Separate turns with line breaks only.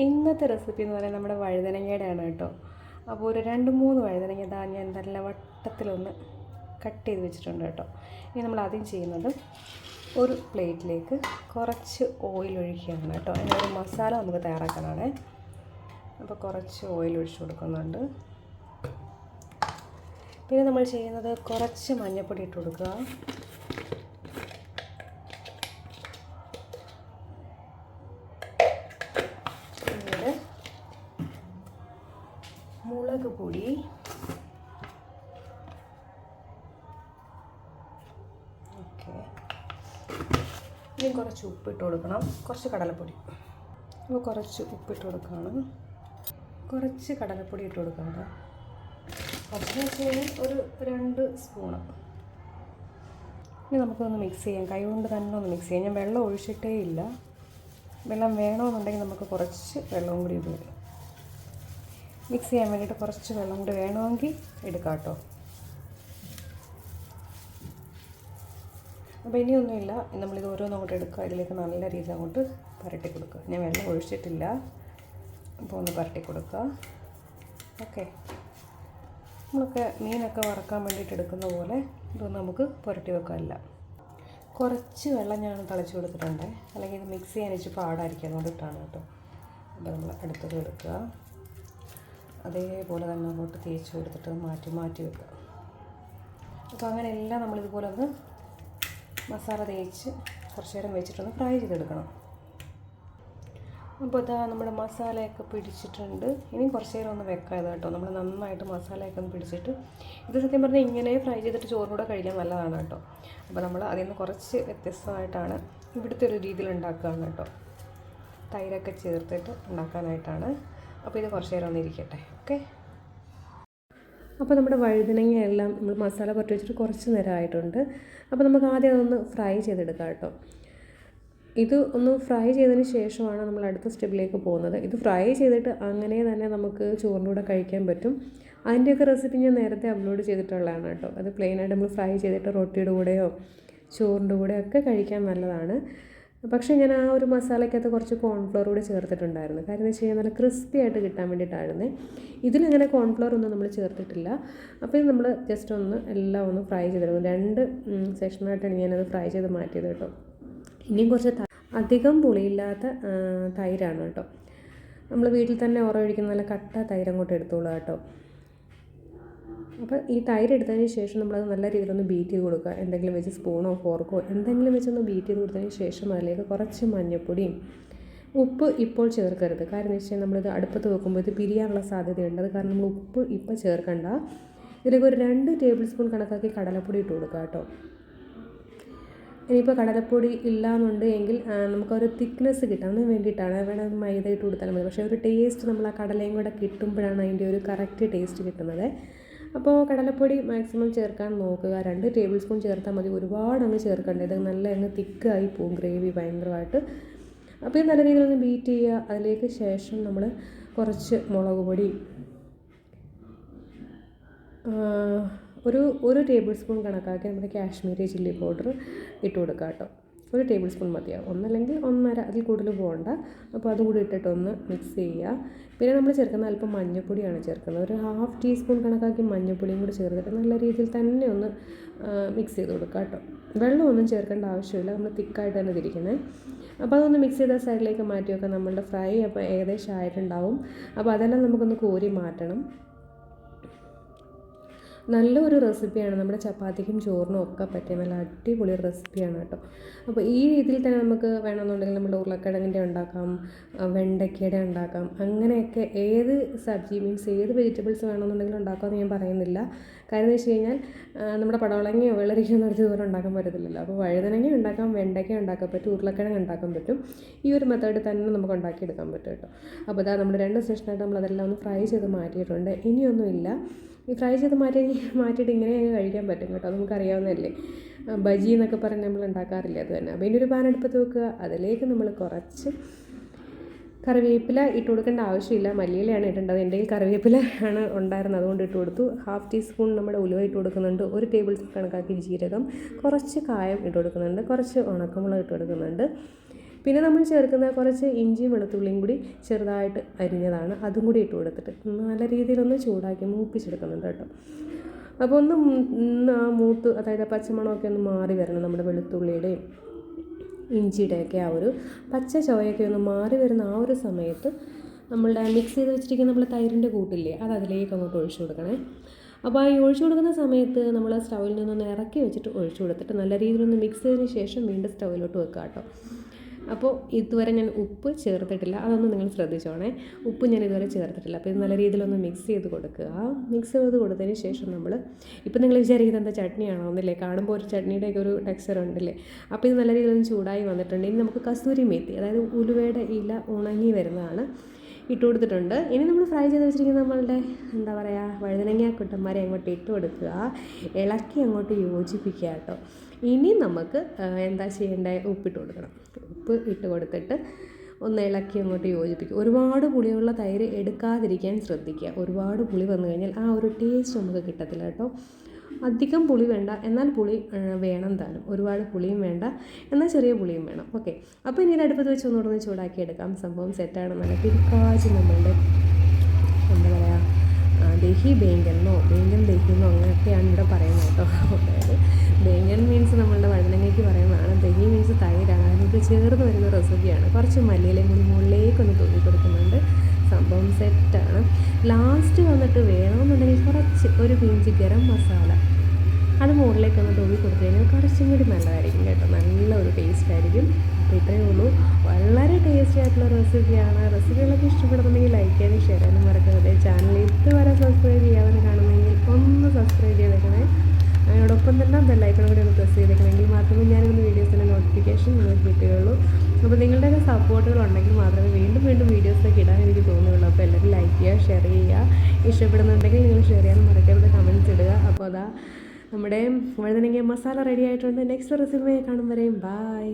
ഇന്നത്തെ റെസിപ്പി എന്ന് പറയുന്നത് നമ്മുടെ വഴുതനങ്ങയുടെയാണ് കേട്ടോ. അപ്പോൾ ഒരു 2-3 വഴുതനങ്ങ ഇതാ ഞാൻ നല്ല വട്ടത്തിലൊന്ന് കട്ട് ചെയ്ത് വെച്ചിട്ടുണ്ട് കേട്ടോ. ഇനി നമ്മൾ ആദ്യം ചെയ്യുന്നത് ഒരു പ്ലേറ്റിലേക്ക് കുറച്ച് ഓയിൽ ഒഴിക്കുകയാണ് കേട്ടോ. അതിനൊരു മസാല നമുക്ക് തയ്യാറാക്കാനാണ്. അപ്പോൾ കുറച്ച് ഓയിൽ ഒഴിച്ച് കൊടുക്കുന്നുണ്ട്. പിന്നെ നമ്മൾ ചെയ്യുന്നത് കുറച്ച് മഞ്ഞൾപ്പൊടി ഇട്ട് കൊടുക്കുക. മുളക് പൊടി, ഓക്കെ, ഇനി കുറച്ച് ഉപ്പിട്ട് കൊടുക്കണം. കുറച്ച് കടലപ്പൊടി, അപ്പോൾ കുറച്ച് ഉപ്പിട്ട് കൊടുക്കുകയാണ്. കുറച്ച് കടലപ്പൊടി ഇട്ട് കൊടുക്കണം. കുറച്ച് വെച്ച് കഴിഞ്ഞാൽ ഒരു 2 സ്പൂണ്. ഇനി നമുക്കൊന്ന് മിക്സ് ചെയ്യാം. കൈ കൊണ്ട് തന്നെ ഒന്ന് മിക്സ് ചെയ്യാം. ഞാൻ വെള്ളം ഒഴിച്ചിട്ടേ ഇല്ല. വെള്ളം വേണമെന്നുണ്ടെങ്കിൽ നമുക്ക് കുറച്ച് വെള്ളവും കൂടി ഇടും. മിക്സ് ചെയ്യാൻ വേണ്ടിയിട്ട് കുറച്ച് വെള്ളം കൂടി വേണമെങ്കിൽ എടുക്കാം കേട്ടോ. അപ്പോൾ ഇനിയൊന്നുമില്ല, നമ്മളിത് ഓരോന്നും അങ്ങോട്ട് എടുക്കുക. ഇതിലേക്ക് നല്ല രീതിയിൽ അങ്ങോട്ട് പുരട്ടി കൊടുക്കുക. ഞാൻ വെള്ളം ഒഴിച്ചിട്ടില്ല, അപ്പോൾ ഒന്ന് പുരട്ടി കൊടുക്കുക. ഓക്കെ, നമ്മളൊക്കെ മീനൊക്കെ വറക്കാൻ വേണ്ടിയിട്ട് എടുക്കുന്ന പോലെ ഇതൊന്ന് നമുക്ക് പുരട്ടി വെക്കാനില്ല. കുറച്ച് വെള്ളം ഞാൻ തളിച്ച് കൊടുത്തിട്ടുണ്ട്, അല്ലെങ്കിൽ ഇത് മിക്സ് ചെയ്യാൻ വെച്ച് പാടായിരിക്കും, അതുകൊണ്ടിട്ടാണ് കേട്ടോ. അപ്പോൾ നമ്മൾ അടുത്തത് എടുക്കുക. അതേപോലെ തന്നെ അങ്ങോട്ട് തേച്ച് കൊടുത്തിട്ട് മാറ്റി വെക്കുക. അപ്പോൾ അങ്ങനെ എല്ലാം നമ്മളിതുപോലെ ഒന്ന് മസാല തേച്ച് കുറച്ച് നേരം വെച്ചിട്ടൊന്ന് ഫ്രൈ ചെയ്തെടുക്കണം. അപ്പോൾ ഇതാ നമ്മുടെ മസാലയൊക്കെ പിടിച്ചിട്ടുണ്ട്. ഇനി കുറച്ച് നേരം ഒന്ന് വെക്കാം ഇത് കേട്ടോ. നമ്മൾ നന്നായിട്ട് മസാലയൊക്കെ ഒന്ന് പിടിച്ചിട്ട്, ഇത് സത്യം പറഞ്ഞാൽ ഇങ്ങനെ ഫ്രൈ ചെയ്തിട്ട് ചോറിനൂടെ കഴിക്കാൻ നല്ലതാണ് കേട്ടോ. അപ്പോൾ നമ്മൾ അതിൽ നിന്ന് കുറച്ച് വ്യത്യസ്തമായിട്ടാണ് ഇവിടുത്തെ ഒരു രീതിയിൽ ഉണ്ടാക്കുകയാണ് കേട്ടോ. തൈരൊക്കെ ചേർത്തിട്ട് ഉണ്ടാക്കാനായിട്ടാണ്. അപ്പോൾ ഇത് കുറച്ച് നേരം ഒന്ന് ഇരിക്കട്ടെ. ഓക്കെ, അപ്പോൾ നമ്മുടെ വഴുതനങ്ങയെല്ലാം നമ്മൾ മസാല പുരട്ടി വെച്ചിട്ട് കുറച്ച് നേരം ആയിട്ടുണ്ട്. അപ്പോൾ നമുക്ക് ആദ്യം അതൊന്ന് ഫ്രൈ ചെയ്തെടുക്കാം കേട്ടോ. ഇത് ഒന്ന് ഫ്രൈ ചെയ്തതിന് ശേഷമാണ് നമ്മൾ അടുത്ത സ്റ്റെപ്പിലേക്ക് പോകുന്നത്. ഇത് ഫ്രൈ ചെയ്തിട്ട് അങ്ങനെ തന്നെ നമുക്ക് ചോറിൻ്റെ കൂടെ കഴിക്കാൻ പറ്റും. അതിൻ്റെയൊക്കെ റെസിപ്പി ഞാൻ നേരത്തെ അപ്ലോഡ് ചെയ്തിട്ടുള്ളതാണ് കേട്ടോ. അത് പ്ലെയിനായിട്ട് നമ്മൾ ഫ്രൈ ചെയ്തിട്ട് റൊട്ടിയുടെ കൂടെയോ ചോറിൻ്റെ കൂടെയോ ഒക്കെ കഴിക്കാൻ നല്ലതാണ്. പക്ഷേ ഞാൻ ആ ഒരു മസാലയ്ക്കകത്ത് കുറച്ച് കോൺഫ്ലവർ കൂടി ചേർത്തിട്ടുണ്ടായിരുന്നു. കാര്യം എന്ന് വെച്ച് കഴിഞ്ഞാൽ നല്ല ക്രിസ്പി ആയിട്ട് കിട്ടാൻ വേണ്ടിയിട്ടായിരുന്നേ. ഇതിലങ്ങനെ കോൺഫ്ലവർ ഒന്നും നമ്മൾ ചേർത്തിട്ടില്ല. അപ്പോൾ ഇത് നമ്മൾ ജസ്റ്റ് ഒന്ന് എല്ലാം ഒന്ന് ഫ്രൈ ചെയ്തെടുക്കും. 2 സെക്ഷനായിട്ടാണ് ഞാനത് ഫ്രൈ ചെയ്ത് മാറ്റിയത് കേട്ടോ. ഇനിയും കുറച്ച് അധികം പുളിയില്ലാത്ത തൈരാണ് കേട്ടോ. നമ്മൾ വീട്ടിൽ തന്നെ ഒഴിക്കുന്ന നല്ല കട്ട തൈര് അങ്ങോട്ട് എടുത്തോളൂ കേട്ടോ. അപ്പോൾ ഈ തൈര് എടുത്തതിന് ശേഷം നമ്മളത് നല്ല രീതിയിലൊന്ന് ബീറ്റ് ചെയ്ത് കൊടുക്കുക. എന്തെങ്കിലും വെച്ച് സ്പൂണോ ഫോർക്കോ എന്തെങ്കിലും വെച്ചൊന്ന് ബീറ്റ് ചെയ്ത് കൊടുത്തതിന് ശേഷം അതിലേക്ക് കുറച്ച് മഞ്ഞൾപ്പൊടിയും ഉപ്പ് ഇപ്പോൾ ചേർക്കരുത്. കാരണം എന്ന് വെച്ചാൽ നമ്മളിത് അടുപ്പത്ത് വെക്കുമ്പോൾ ഇത് പിരിയാനുള്ള സാധ്യതയുണ്ട്. അത് കാരണം നമ്മൾ ഉപ്പ് ഇപ്പോൾ ചേർക്കണ്ട. ഇതിലേക്ക് ഒരു 2 ടേബിൾ സ്പൂൺ കണക്കാക്കി കടലപ്പൊടി ഇട്ട് കൊടുക്കുക കേട്ടോ. ഇനിയിപ്പോൾ കടലപ്പൊടി ഇല്ല എന്നുണ്ടെങ്കിൽ നമുക്കൊരു തിക്നെസ് കിട്ടാൻ വേണ്ടിയിട്ടാണ്. വേണം മൈദ ഇട്ട് കൊടുത്താലും മതി. പക്ഷേ ഒരു ടേസ്റ്റ് നമ്മൾ ആ കടലയും കൂടെ കിട്ടുമ്പോഴാണ് അതിൻ്റെ ഒരു കറക്റ്റ് ടേസ്റ്റ് കിട്ടുന്നത്. അപ്പോൾ കടലപ്പൊടി മാക്സിമം ചേർക്കാൻ നോക്കുക. 2 ടേബിൾ സ്പൂൺ ചേർത്താൽ മതി. ഒരുപാട് അങ്ങ് ചേർക്കേണ്ടത്, ഇത് നല്ല അങ്ങ് തിക്കായി പോവും ഗ്രേവി ഭയങ്കരമായിട്ട്. അപ്പോൾ ഇത് നല്ല രീതിയിലൊന്ന് ബീറ്റ് ചെയ്യുക. അതിലേക്ക് ശേഷം നമ്മൾ കുറച്ച് മുളക് പൊടി, ഒരു ടേബിൾ സ്പൂൺ കണക്കാക്കി നമ്മുടെ കാശ്മീരി ചില്ലി പൗഡർ ഇട്ട് കൊടുക്കുക കേട്ടോ. 1 ടേബിൾ സ്പൂൺ മതിയാവും, ഒന്നല്ലെങ്കിൽ 1.5, അതിൽ കൂടുതൽ പോകണ്ട. അപ്പോൾ അതുകൂടി ഇട്ടിട്ടൊന്ന് മിക്സ് ചെയ്യുക. പിന്നെ നമ്മൾ ചേർക്കുന്ന അല്പം മഞ്ഞൾപ്പൊടിയാണ് ചേർക്കുന്നത്. ഒരു 1/2 ടീസ്പൂൺ കണക്കാക്കി മഞ്ഞൾപ്പൊടിയും കൂടി ചേർത്തിട്ട് നല്ല രീതിയിൽ തന്നെ ഒന്ന് മിക്സ് ചെയ്ത് കൊടുക്കുക കേട്ടോ. വെള്ളമൊന്നും ചേർക്കേണ്ട ആവശ്യമില്ല, നമ്മൾ തിക്കായിട്ട് തന്നെ തിരിക്കണേ. അപ്പോൾ അതൊന്ന് മിക്സ് ചെയ്ത സൈഡിലേക്ക് മാറ്റി വെക്കാം. നമ്മളുടെ ഫ്രൈ അപ്പോൾ ഏകദേശം ആയിട്ടുണ്ടാവും. അപ്പോൾ അതെല്ലാം നമുക്കൊന്ന് കോരി മാറ്റണം. നല്ലൊരു റെസിപ്പിയാണ്, നമ്മുടെ ചപ്പാത്തിക്കും ചോറിനും ഒക്കെ പറ്റിയ നല്ല അടിപൊളി റെസിപ്പിയാണ് കേട്ടോ. അപ്പോൾ ഈ രീതിയിൽ തന്നെ നമുക്ക് വേണമെന്നുണ്ടെങ്കിൽ നമ്മുടെ ഉരുളക്കിഴങ്ങിൻ്റെ ഉണ്ടാക്കാം, വെണ്ടയ്ക്കയുടെ ഉണ്ടാക്കാം, അങ്ങനെയൊക്കെ ഏത് സബ്ജി മീൻസ് ഏത് വെജിറ്റബിൾസ് വേണമെന്നുണ്ടെങ്കിലും ഉണ്ടാക്കാമെന്ന് ഞാൻ പറയുന്നില്ല. കാര്യം എന്ന് വെച്ച് കഴിഞ്ഞാൽ നമ്മുടെ പടവളങ്ങയോ വെള്ളരിക്കയോ എന്ന് പറഞ്ഞാൽ ഇതുപോലെ ഉണ്ടാക്കാൻ പറ്റത്തില്ലല്ലോ. അപ്പോൾ വഴുതനങ്ങ ഉണ്ടാക്കാം, വെണ്ടയ്ക്ക ഉണ്ടാക്കാൻ പറ്റും, ഉരുളക്കിഴങ്ങ് ഉണ്ടാക്കാൻ പറ്റും. ഈ ഒരു മെത്തേഡ് തന്നെ നമുക്ക് ഉണ്ടാക്കിയെടുക്കാൻ പറ്റും കേട്ടോ. അപ്പോൾ ഇതാ നമ്മുടെ 2 സെഷനായിട്ട് നമ്മളതെല്ലാം ഒന്ന് ഫ്രൈ ചെയ്ത് മാറ്റിയിട്ടുണ്ട്. ഇനിയൊന്നുമില്ല, ഈ ഫ്രൈ ചെയ്ത് മാറ്റിയിട്ട് ഇങ്ങനെ കഴിക്കാൻ പറ്റും കേട്ടോ. നമുക്കറിയാവുന്നതല്ലേ, ബജി എന്നൊക്കെ പറഞ്ഞ് നമ്മൾ ഉണ്ടാക്കാറില്ല, അത് തന്നെ. അപ്പോൾ ഇതിനൊരു പാൻ അടുപ്പത്ത് വെക്കുക. അതിലേക്ക് നമ്മൾ കുറച്ച് കറിവേപ്പില ഇട്ട് കൊടുക്കേണ്ട ആവശ്യമില്ല, മല്ലിയിലയാണ് ഇടേണ്ടത്. എൻ്റെ കയ്യിൽ കറിവേപ്പില ആണ് ഉണ്ടായിരുന്നത്, അതുകൊണ്ട് ഇട്ട് കൊടുത്തു. 1/2 ടീസ്പൂൺ നമ്മുടെ ഉലുവ ഇട്ട് കൊടുക്കുന്നുണ്ട്, 1 ടേബിൾ സ്പൂൺ കണക്കാക്കി ജീരകം, കുറച്ച് കായം ഇട്ട് കൊടുക്കുന്നുണ്ട്, കുറച്ച് ഉണക്കമുളക് ഇട്ട് കൊടുക്കുന്നുണ്ട്. പിന്നെ നമ്മൾ ചേർക്കുന്ന കുറച്ച് ഇഞ്ചിയും വെളുത്തുള്ളിയും കൂടി ചെറുതായിട്ട് അരിഞ്ഞതാണ്, അതും കൂടി ഇട്ട് കൊടുത്തിട്ട് നല്ല രീതിയിലൊന്ന് ചൂടാക്കി മൂപ്പിച്ചെടുക്കുന്നുണ്ട് കേട്ടോ. അപ്പോൾ ഒന്ന് മൂത്ത്, അതായത് പച്ചമണമൊക്കെ ഒന്ന് മാറി വരണം. നമ്മുടെ വെളുത്തുള്ളിയുടെയും ഇഞ്ചിയുടെയൊക്കെ ആ ഒരു പച്ച ചുവയൊക്കെ ഒന്ന് മാറി വരുന്ന ആ ഒരു സമയത്ത് നമ്മളുടെ മിക്സ് ചെയ്ത് വെച്ചിരിക്കുന്ന നമ്മൾ തൈരിൻ്റെ കൂട്ടില്ലേ, അത് അതിലേക്ക് അങ്ങോട്ട് ഒഴിച്ചു കൊടുക്കണേ. അപ്പോൾ ആ ഒഴിച്ചു കൊടുക്കുന്ന സമയത്ത് നമ്മൾ സ്റ്റൗവിൽ നിന്നൊന്ന് ഇറക്കി വെച്ചിട്ട് ഒഴിച്ചു കൊടുത്തിട്ട് നല്ല രീതിയിലൊന്ന് മിക്സ് ചെയ്തതിന് ശേഷം വീണ്ടും സ്റ്റൗവിലോട്ട് വെക്കുക കേട്ടോ. അപ്പോൾ ഇതുവരെ ഞാൻ ഉപ്പ് ചേർത്തിട്ടില്ല, അതൊന്നും നിങ്ങൾ ശ്രദ്ധിച്ചോണേ. ഉപ്പ് ഞാൻ ഇതുവരെ ചേർത്തിട്ടില്ല. അപ്പോൾ ഇത് നല്ല രീതിയിലൊന്ന് മിക്സ് ചെയ്ത് കൊടുക്കുക. മിക്സ് ചെയ്ത് കൊടുത്തതിന് ശേഷം നമ്മൾ ഇപ്പം നിങ്ങൾ വിചാരിക്കുന്നത് എന്താ ചട്നിയാണോ ഒന്നില്ലേ, കാണുമ്പോൾ ഒരു ചട്നിയുടെയൊക്കെ ഒരു ടെക്സ്ചർ ഉണ്ടല്ലേ. അപ്പോൾ ഇത് നല്ല രീതിയിലൊന്ന് ചൂടായി വന്നിട്ടുണ്ട്. ഇനി നമുക്ക് കസൂരി മേത്തി, അതായത് ഉലുവയുടെ ഇല ഉണങ്ങി വരുന്നതാണ്, ഇട്ട് കൊടുത്തിട്ടുണ്ട്. ഇനി നമ്മൾ ഫ്രൈ ചെയ്ത് വെച്ചിരിക്കുന്ന നമ്മളുടെ എന്താ പറയുക വഴുതനങ്ങ കുട്ടന്മാരെ അങ്ങോട്ട് ഇട്ട് കൊടുക്കുക, ഇളക്കി അങ്ങോട്ട് യോജിപ്പിക്കുക കേട്ടോ. ഇനി നമുക്ക് എന്താ ചെയ്യേണ്ടത്, ഉപ്പിട്ട് കൊടുക്കണം. ഉപ്പ് ഇട്ട് കൊടുത്തിട്ട് ഒന്ന് ഇളക്കി അങ്ങോട്ട് യോജിപ്പിക്കുക. ഒരുപാട് പുളിയുള്ള തൈര് എടുക്കാതിരിക്കാൻ ശ്രദ്ധിക്കുക. ഒരുപാട് പുളി വന്നു കഴിഞ്ഞാൽ ആ ഒരു ടേസ്റ്റ് നമുക്ക് കിട്ടത്തില്ല കേട്ടോ. അധികം പുളി വേണ്ട, എന്നാൽ പുളി വേണം താനും. ഒരുപാട് പുളിയും വേണ്ട, എന്നാൽ ചെറിയ പുളിയും വേണം. ഓക്കെ, അപ്പോൾ ഇനി അടുപ്പത്ത് വെച്ച് ഒന്നുകൂടെ ചൂടാക്കി എടുക്കാം. സംഭവം സെറ്റാണ്. നല്ല പിരിക്കാച്ച് നമ്മളുടെ എന്താ പറയുക ദഹി ബേങ്കനെന്നോ ബേങ്കൻ ദഹിന്നോ അങ്ങനെയൊക്കെയാണ് ഇവിടെ പറയുന്നത് കേട്ടോ. അതായത് ബേങ്കൻ മീൻസ് നമ്മളുടെ വഴുതനങ്ങയ്ക്ക് പറയുന്നതാണ്, ദഹി മീൻസ് തൈരാണ്. അതിനൊക്കെ ചേർന്ന് വരുന്ന റെസിപ്പിയാണ്. കുറച്ച് മല്ലിയിലയും കൂടി മുകളിലേക്കൊന്ന് തൂക്കി കൊടുക്കുന്നുണ്ട്. സംഭവം സെറ്റാണ്. ലാസ്റ്റ് വന്നിട്ട് വേണമെന്നുണ്ടെങ്കിൽ കുറച്ച് ഒരു പിഞ്ച് ഗരം മസാല അത് മുകളിലേക്കൊന്ന് തൂക്കി കൊടുത്തു കഴിഞ്ഞാൽ കുറച്ചും കൂടി നല്ലതായിരിക്കും കേട്ടോ. നല്ല ഒരു ടേസ്റ്റ് ആയിരിക്കും. അപ്പോൾ ഇത്രയേ ഉള്ളൂ. വളരെ ടേസ്റ്റി ആയിട്ടുള്ള റെസിപ്പിയാണ്. റെസിപ്പികളൊക്കെ ഇഷ്ടപ്പെടുന്നുണ്ടെങ്കിൽ ലൈക്ക് ചെയ്യാനും ഷെയർ ചെയ്യാനും മറക്കരുത്. ചാനൽ ഇതുവരെ സബ്സ്ക്രൈബ് ചെയ്യാതെ കാണുമെങ്കിൽ ഒന്ന് സബ്സ്ക്രൈബ് ചെയ്തേക്കണേ. അതിനോടൊപ്പം തന്നെ ബെല്ലൈക്കൺ കൂടി ഒന്ന് പ്രസ് ചെയ്തേക്കണമെങ്കിൽ മാത്രമേ ഞാനിന്ന് വീഡിയോസിൻ്റെ നോട്ടിഫിക്കേഷൻ നിങ്ങൾക്ക് കിട്ടുകയുള്ളൂ. അപ്പോൾ നിങ്ങളുടെയൊക്കെ സപ്പോർട്ടുകൾ ഉണ്ടെങ്കിൽ മാത്രമേ വീണ്ടും വീണ്ടും വീഡിയോസൊക്കെ ഇടാൻ എനിക്ക് തോന്നുകയുള്ളൂ. അപ്പോൾ എല്ലാവരും ലൈക്ക് ചെയ്യുക, ഷെയർ ചെയ്യുക. ഇഷ്ടപ്പെടുന്നുണ്ടെങ്കിൽ നിങ്ങൾ ഷെയർ ചെയ്യാനും മറക്കരുത്, കമൻറ്റ്സ് ഇടുക. അപ്പോൾ അതാ നമ്മുടെ വഴുതനങ്ങ മസാല റെഡി ആയിട്ടുണ്ട്. നെക്സ്റ്റ് റെസിപ്പി കാണും വരെയും ബൈ.